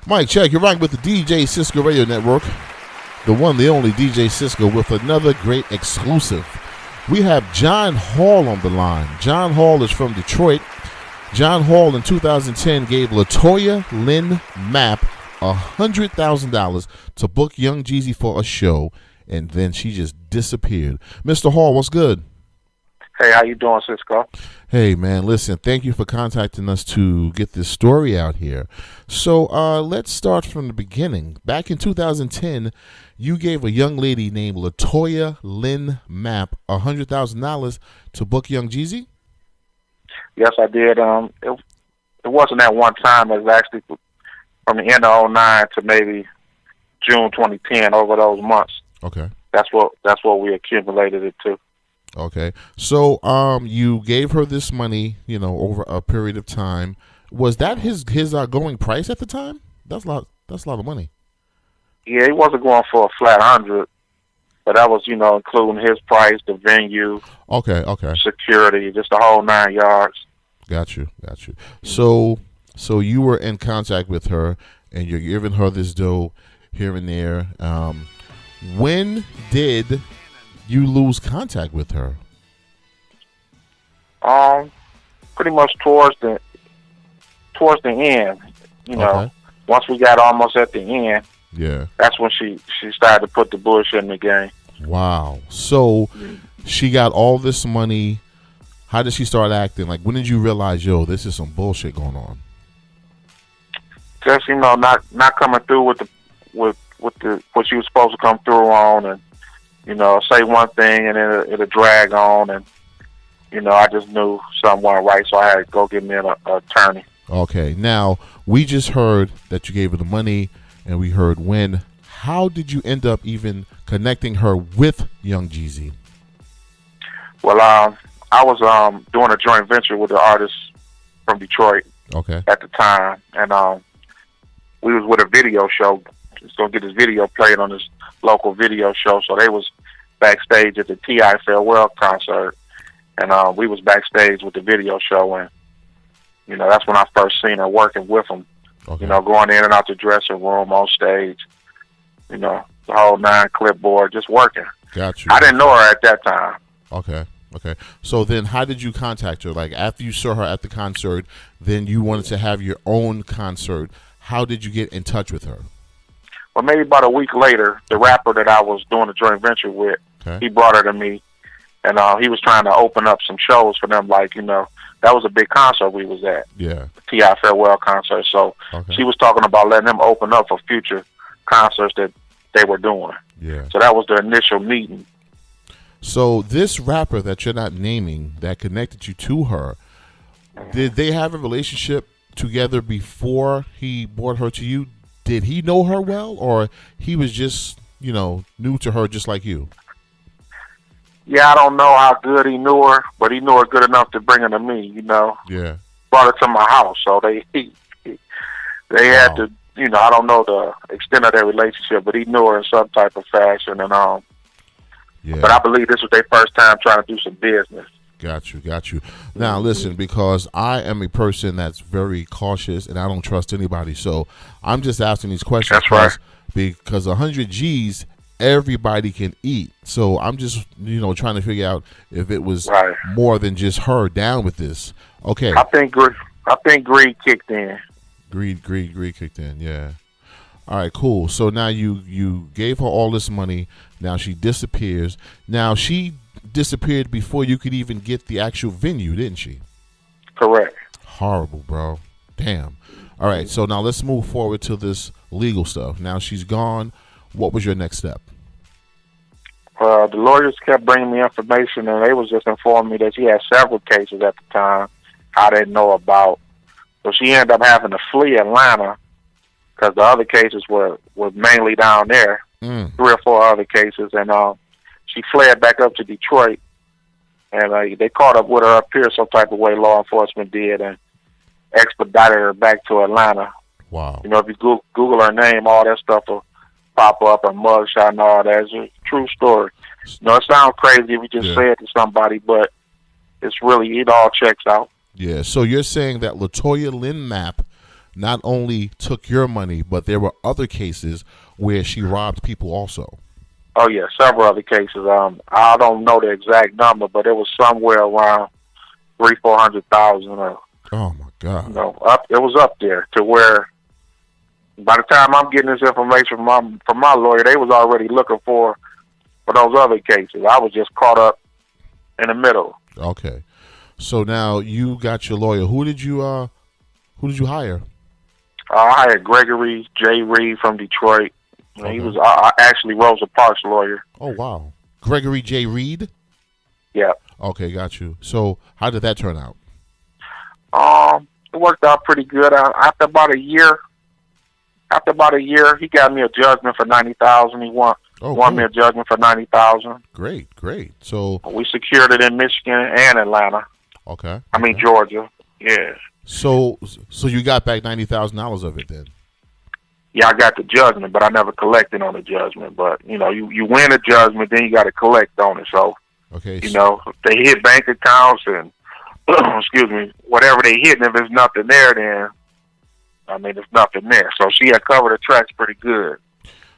Mike, check. You're right with the DJ Cisco Radio Network. The one, the only DJ Cisco with another great exclusive. We have John Hall on the line. John Hall is from Detroit. John Hall in 2010 gave LaToya Lynn Mapp $100,000 to book Young Jeezy for a show, and then she just disappeared. Mr. Hall, what's good? Hey, how you doing, Cisco? Hey, man, listen, thank you for contacting us to get this story out here. So let's start from the beginning. Back in 2010, you gave a young lady named LaToya Lynn Mapp $100,000 to book Young Jeezy? Yes, I did. It wasn't at one time. It was actually from the end of 2009 to maybe June 2010, over those months. Okay. That's what we accumulated it to. Okay. So you gave her this money, over a period of time. Was that his going price at the time? That's a lot of money. Yeah, he wasn't going for a flat 100, but that was, including his price, the venue, okay, security, just the whole 9 yards. Got you. So you were in contact with her, and you're giving her this dough here and there. When did you lose contact with her? Pretty much towards the end. Okay. Once we got almost at the end. Yeah. That's when she started to put the bullshit in the game. Wow. So she got all this money. How did she start acting? Like, when did you realize, this is some bullshit going on? Just not coming through with what she was supposed to come through on, and say one thing and then it'll drag on, and I just knew something wasn't right, so I had to go get me an attorney. Okay. Now we just heard that you gave her the money, and we heard when. How did you end up even connecting her with Young Jeezy? Well, I was doing a joint venture with an artist from Detroit. Okay. At the time, and we was with a video show. Just gonna get this video played on this local video show. So they was backstage at the T.I. farewell concert, and we was backstage with the video show, and that's when I first seen her working with him. Okay. Going in and out the dressing room, on stage, the whole 9 clipboard, just working. Got you. I didn't know her at that time. Okay. So then how did you contact her? Like, after you saw her at the concert, then you wanted to have your own concert. How did you get in touch with her? Well, maybe about a week later, the rapper that I was doing a joint venture with, he brought her to me, and he was trying to open up some shows for them. Like, that was a big concert we was at. Yeah. The T.I. farewell concert. So she was talking about letting them open up for future concerts that they were doing. Yeah. So that was the initial meeting. So this rapper that you're not naming that connected you to her, did they have a relationship together before he brought her to you? Did he know her well, or he was just, new to her just like you? Yeah, I don't know how good he knew her, but he knew her good enough to bring her to me, Yeah. Brought her to my house, so they had to, I don't know the extent of their relationship, but he knew her in some type of fashion, and yeah. But I believe this was their first time trying to do some business. Got you. Now, listen, because I am a person that's very cautious and I don't trust anybody, so I'm just asking these questions. That's right. Because 100 G's, everybody can eat. So I'm just, trying to figure out if it was more than just her down with this. Okay. I think greed kicked in. Greed kicked in, yeah. All right, cool. So now you gave her all this money. Now she disappears. Now she disappeared before you could even get the actual venue, didn't she? Correct. Horrible, bro. Damn. All right, so now let's move forward to this legal stuff. Now she's gone. What was your next step? The lawyers kept bringing me information, and they was just informing me that she had several cases at the time I didn't know about. So she ended up having to flee Atlanta because the other cases were mainly down there, 3 or 4 other cases, and she fled back up to Detroit, and they caught up with her up here some type of way, law enforcement did, and expedited her back to Atlanta. Wow. If you Google her name, all that stuff will pop up, her mugshot and all that. It's a true story. It sounds crazy if you just say it to somebody, but it all checks out. Yeah, so you're saying that LaToya Lynn Mapp not only took your money, but there were other cases where she robbed people also. Oh yeah, several other cases. I don't know the exact number, but it was somewhere around 300,000-400,000. Oh my God! It was up there to where by the time I'm getting this information from my lawyer, they was already looking for those other cases. I was just caught up in the middle. Okay, so now you got your lawyer. Who did you hire? I hired Gregory J. Reed from Detroit. Okay. He was actually Rosa Parks' lawyer. Oh, wow. Gregory J. Reed? Yeah. Okay, got you. So how did that turn out? It worked out pretty good. After about a year, he got me a judgment for $90,000. He won me a judgment for $90,000. Great. So we secured it in Michigan and Atlanta. Okay. I mean Georgia. Yeah. So you got back $90,000 of it then? Yeah, I got the judgment, but I never collected on the judgment. But you win a judgment, then you got to collect on it. So okay, if they hit bank accounts and excuse me, whatever they hit, and if there's nothing there, then there's nothing there. So she had covered her tracks pretty good.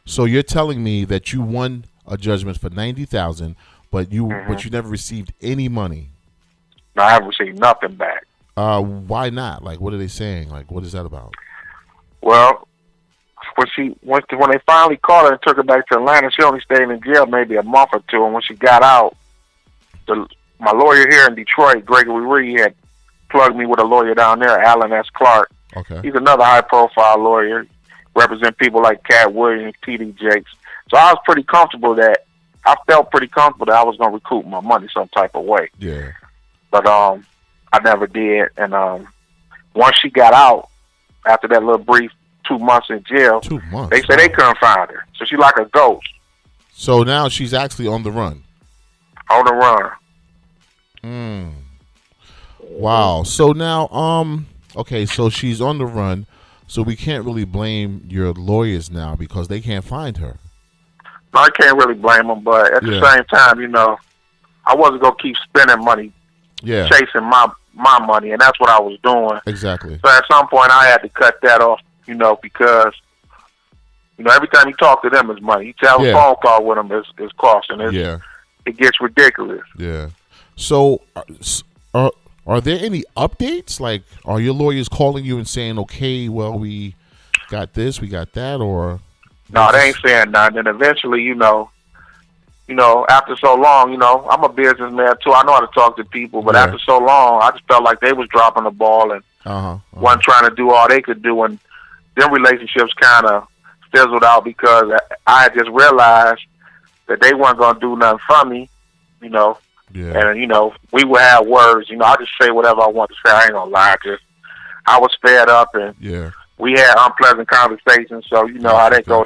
So you're telling me that you won a judgment for $90,000, but you never received any money? No, I haven't received nothing back. Why not? Like, what are they saying? Like, what is that about? Well, when they finally caught her and took her back to Atlanta, she only stayed in jail maybe a month or two. And when she got out, my lawyer here in Detroit, Gregory Reed, had plugged me with a lawyer down there, Alan S. Clark. Okay. He's another high-profile lawyer, represent people like Cat Williams, T.D. Jakes. So I felt pretty comfortable that I was going to recoup my money some type of way. Yeah. But I never did. And once she got out, after that little brief 2 months in jail, 2 months, they said they couldn't find her. So she's like a ghost. So now she's actually on the run. On the run. Wow. So now, okay, so she's on the run. So we can't really blame your lawyers now because they can't find her. No, I can't really blame them, but at the same time, I wasn't going to keep spending money chasing my money, and that's what I was doing. Exactly. So at some point, I had to cut that off, because, every time you talk to them, it's money. You have a phone call with them, it's costing. It gets ridiculous. Yeah. So are there any updates? Like, are your lawyers calling you and saying, okay, well, we got this, we got that, or? No, they ain't saying nothing. And eventually, after so long, I'm a businessman too. I know how to talk to people, but after so long, I just felt like they was dropping the ball and wasn't trying to do all they could do. And them relationships kind of fizzled out because I had just realized that they weren't going to do nothing for me, And, we would have words. I just say whatever I want to say. I ain't going to lie. I was fed up and we had unpleasant conversations. So, how they go.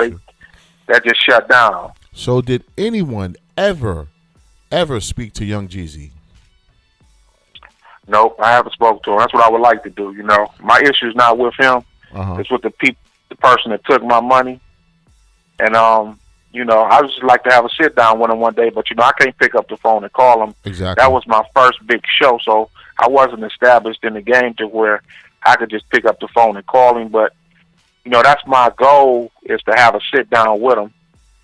That just shut down. So did anyone ever speak to young Jeezy? Nope, I haven't spoken to him. That's what I would like to do, My issue is not with him. It's with the person that took my money. And, I would just like to have a sit-down with him one day, but, I can't pick up the phone and call him. Exactly. That was my first big show, so I wasn't established in the game to where I could just pick up the phone and call him. But, that's my goal, is to have a sit-down with him.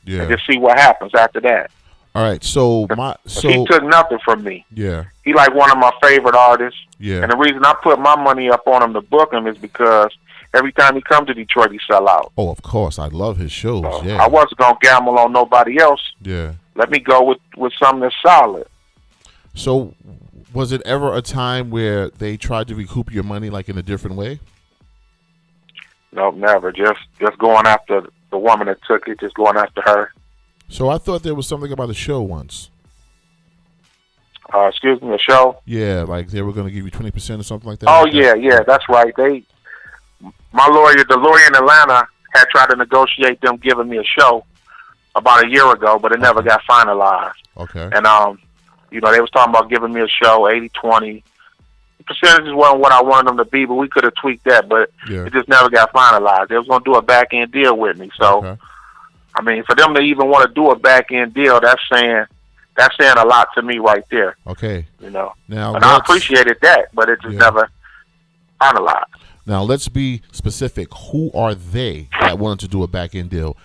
And just see what happens after that. All right, so he took nothing from me. Yeah, he like one of my favorite artists. Yeah, and the reason I put my money up on him to book him is because every time he comes to Detroit, he sell out. Oh, of course, I love his shows. So I wasn't gonna gamble on nobody else. Yeah, let me go with something that's solid. So, was it ever a time where they tried to recoup your money, like in a different way? Nope, never. Just going after the woman that took it, just going after her. So I thought there was something about a show once. Excuse me, a show? Yeah, like they were going to give you 20% or something like that. Oh, yeah, that's right. The lawyer in Atlanta had tried to negotiate them giving me a show about a year ago, but it never got finalized. Okay. And, they was talking about giving me a show, 80-20. The percentages wasn't what I wanted them to be, but we could have tweaked that, but it just never got finalized. They was going to do a back-end deal with me, so... Okay. For them to even want to do a back-end deal, that's saying a lot to me right there. Okay. Now, and I appreciated that, but it just never finalized. Now let's be specific. Who are they that wanted to do a back end deal?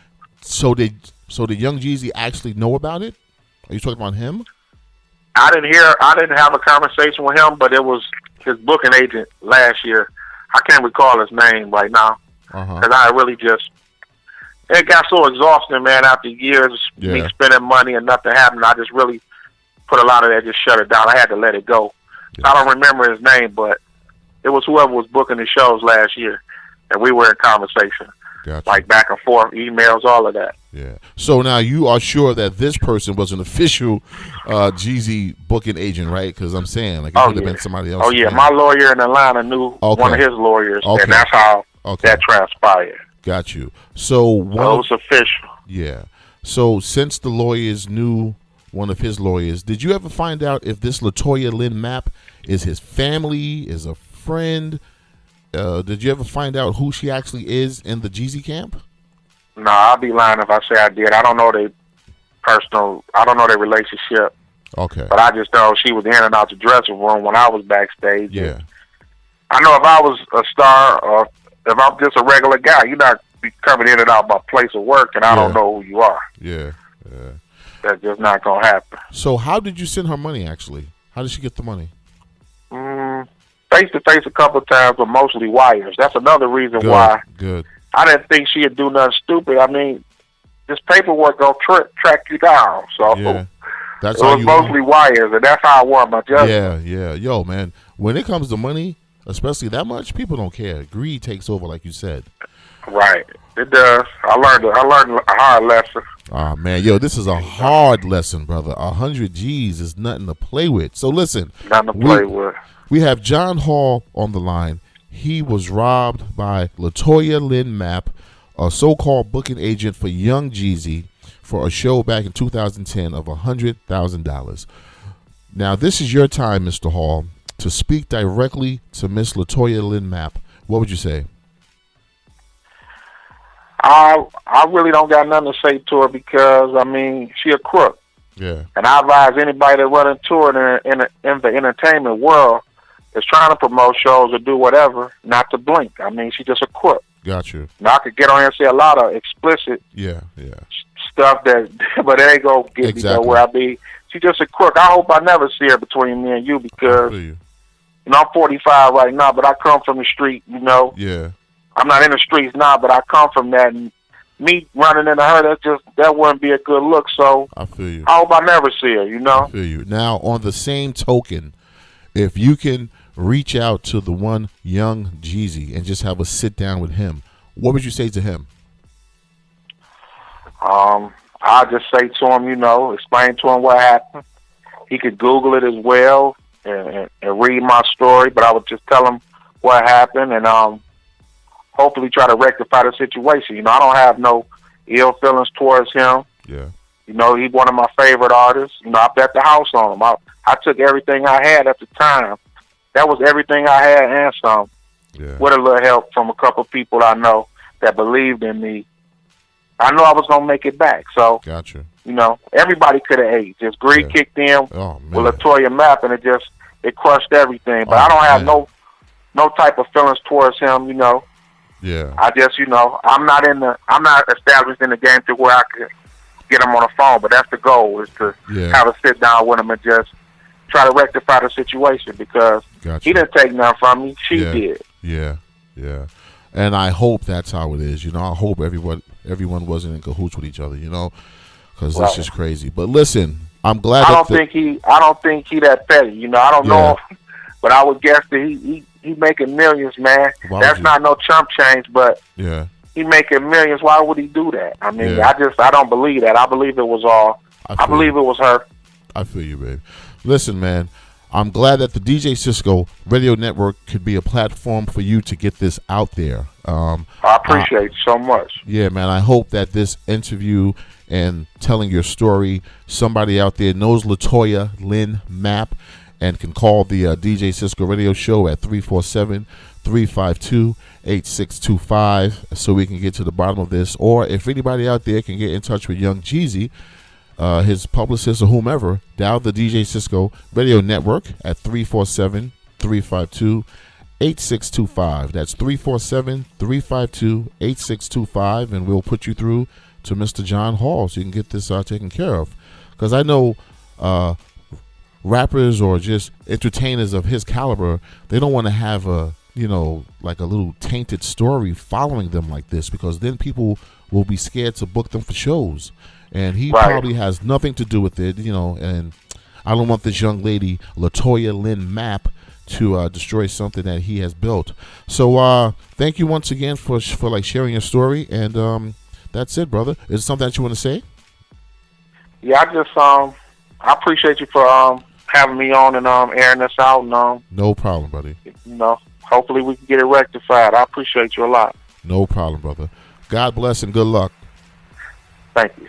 So did Young Jeezy actually know about it? Are you talking about him? I didn't have a conversation with him, but it was his booking agent last year. I can't recall his name right now because I really just, it got so exhausting, man. After years me spending money and nothing happened, I just really put a lot of that, just shut it down. I had to let it go. I don't remember his name, but it was whoever was booking the shows last year, and we were in conversation. Gotcha. Like back and forth, emails, all of that. Yeah. So now you are sure that this person was an official Jeezy booking agent, right? Because I'm saying, like, it could have been somebody else. Oh, yeah. My lawyer in Atlanta knew one of his lawyers, and that's how that transpired. Got you. So it was official. Yeah. So since the lawyers knew one of his lawyers, did you ever find out if this LaToya Lynn Mapp is his family, is a friend? Did you ever find out who she actually is in the Jeezy camp? No, I'll be lying if I say I did. I don't know their relationship. Okay. But I just know she was in and out the dressing room when I was backstage. Yeah. I know if I was a star or if I'm just a regular guy, you're not be coming in and out my place of work and I don't know who you are. Yeah. That's just not going to happen. So how did you send her money, actually? How did she get the money? Face-to-face a couple of times, but mostly wires. That's another reason why I didn't think she'd do nothing stupid. I mean, this paperwork going to track you down. So that's it was mostly wires, and that's how I won my judgment. Yeah. Yo, man, when it comes to money, especially that much, people don't care. Greed takes over, like you said. Right. It does. I learned a hard lesson. Oh, man. Yo, this is a hard lesson, brother. 100 G's is nothing to play with. So, listen. Nothing to play with. We have John Hall on the line. He was robbed by LaToya Lynn Mapp, a so-called booking agent for Young Jeezy, for a show back in 2010 of $100,000. Now, this is your time, Mr. Hall, to speak directly to Miss LaToya Lynn Mapp. What would you say? I really don't got nothing to say to her because, I mean, she a crook. Yeah. And I advise anybody that run into her in the entertainment world that's trying to promote shows or do whatever, not to blink. I mean, she's just a crook. Got you. Now, I could get on here and say a lot of explicit stuff, but it ain't going to get me where I be. She's just a crook. I hope I never see her between me and you because, I'm 45 right now, but I come from the street, Yeah. I'm not in the streets now, but I come from that, and me running into her, that wouldn't be a good look. So I feel you. I hope I never see her. I feel you. Now, on the same token, if you can reach out to the one Young Jeezy and just have a sit down with him, what would you say to him? I'll just say to him, explain to him what happened. He could Google it as well and read my story, but I would just tell him what happened and hopefully try to rectify the situation. I don't have no ill feelings towards him. Yeah. He's one of my favorite artists. I bet the house on him. I took everything I had at the time. That was everything I had and some. Yeah. With a little help from a couple people I know that believed in me. I know I was going to make it back. So, gotcha. Everybody could have ate. Just greed kicked in with LaToya Mapp, and it crushed everything. But I don't have no type of feelings towards him, Yeah. I just, I'm not established in the game to where I could get him on the phone, but that's the goal, is to have a sit down with him and just try to rectify the situation because he didn't take nothing from me. She did. Yeah. And I hope that's how it is. I hope everyone wasn't in cahoots with each other, because this is crazy. But listen, I'm glad. I don't think he that petty. I don't know, but I would guess that he making millions, man. That's not no chump change, but he making millions. Why would he do that? I mean, I don't believe that. I believe it was all. I believe it was her. I feel you, babe. Listen, man, I'm glad that the DJ Cisco Radio Network could be a platform for you to get this out there. I appreciate you so much. Yeah, man. I hope that this interview and telling your story, somebody out there knows LaToya Lynn Mapp and can call the DJ Cisco Radio Show at 347-352-8625 so we can get to the bottom of this. Or if anybody out there can get in touch with Young Jeezy, his publicist or whomever, dial the DJ Cisco Radio Network at 347-352-8625. 8625. That's 347-352-8625, and we'll put you through to Mr. John Hall so you can get this taken care of. Because I know rappers or just entertainers of his caliber, they don't want to have a, like a little tainted story following them like this, because then people will be scared to book them for shows. And he probably has nothing to do with it, and I don't want this young lady, LaToya Lynn Mapp, to destroy something that he has built. So thank you once again for sharing your story, and that's it, brother. Is there something that you want to say? Yeah, I appreciate you for having me on and airing this out, and no problem, buddy. Hopefully we can get it rectified. I appreciate you a lot. No problem, brother. God bless and good luck. Thank you.